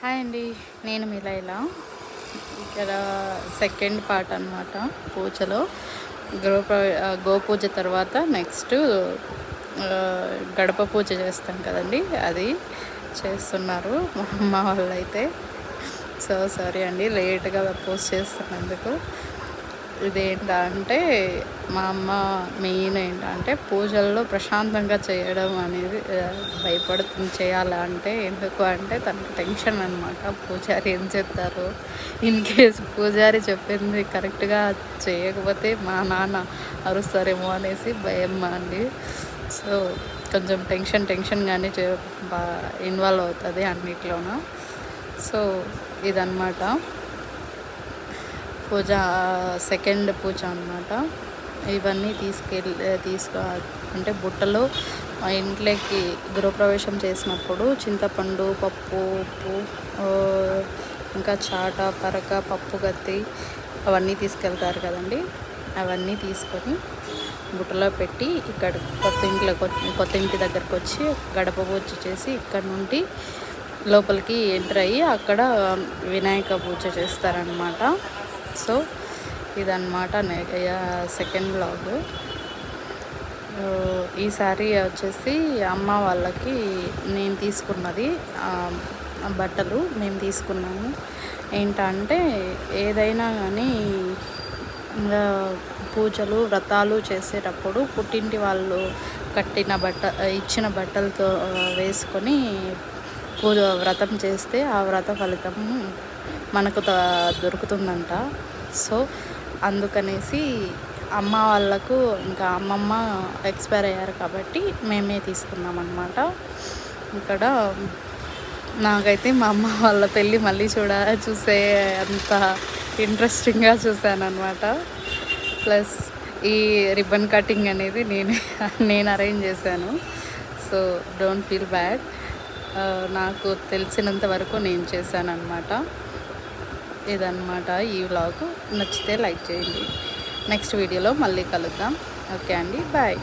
Hi అండి, నేను మీ లైలా. ఇక్కడ సెకండ్ పార్ట్ అనమాట. పూజలో గోపూజ తర్వాత నెక్స్ట్ గడప పూజ చేస్తాం కదండి, అది చేస్తున్నారు మా అమ్మ వాళ్ళు అయితే. సో సారీ అండి, లేట్గా పోస్ట్ చేస్తున్నందుకు. ఇదేంటంటే మా అమ్మ మెయిన్ ఏంటంటే పూజల్లో ప్రశాంతంగా చేయడం అనేది భయపడుతుంది చేయాలంటే. ఎందుకు అంటే తనకు టెన్షన్ అనమాట, పూజారి ఏం చెప్తారో. ఇన్ కేస్ పూజారి చెప్పింది కరెక్ట్గా చేయకపోతే మా నాన్న అరుస్తారేమో అనేసి భయం అండి. సో కొంచెం టెన్షన్గానే ఇన్వాల్వ్ అవుతుంది అన్నిట్లోనూ. సో ఇదన్నమాట పూజ, సెకండ్ పూజ అన్నమాట. ఇవన్నీ అంటే బుట్టలో ఇంట్లోకి గృహప్రవేశం చేసినప్పుడు చింతపండు, పప్పు, ఉప్పు, ఇంకా చాట, పరక, పప్పు గత్తి అవన్నీ తీసుకెళ్తారు కదండి. అవన్నీ తీసుకొని బుట్టలో పెట్టి ఇక్కడ కొత్త ఇంటి దగ్గరకు వచ్చి గడప పూజ చేసి ఇక్కడ నుండి లోపలికి ఎంటర్ అయ్యి అక్కడ వినాయక పూజ చేస్తారనమాట. సో ఇదన్నమాట సెకండ్ బ్లాగ్. ఈసారి వచ్చేసి అమ్మ వాళ్ళకి నేను తీసుకున్నది బట్టలు మేము తీసుకున్నాము. ఏంటంటే ఏదైనా కానీ పూజలు వ్రతాలు చేసేటప్పుడు పుట్టింటి వాళ్ళు ఇచ్చిన బట్టలతో వేసుకొని వ్రతం చేస్తే ఆ వ్రత ఫలితం మనకు దొరుకుతుందంట. సో అందుకనేసి అమ్మ వాళ్ళకు, ఇంకా అమ్మమ్మ ఎక్స్పైర్ అయ్యారు కాబట్టి మేమే తీసుకున్నాం అన్నమాట. ఇక్కడ నాకైతే మా అమ్మ వాళ్ళ పెళ్ళి మళ్ళీ చూసే అంత ఇంట్రెస్టింగ్గా చూశాను అనమాట. ప్లస్ ఈ రిబ్బన్ కటింగ్ అనేది నేను అరేంజ్ చేశాను. So don't feel bad. నాకు తెలిసినంత వరకు నేను చేశాను అనమాట. ఇదన్నమాట ఈ వ్లాగ్. నచ్చితే లైక్ చేయండి. నెక్స్ట్ వీడియోలో మళ్ళీ కలుద్దాం. ఓకే అండి, బాయ్.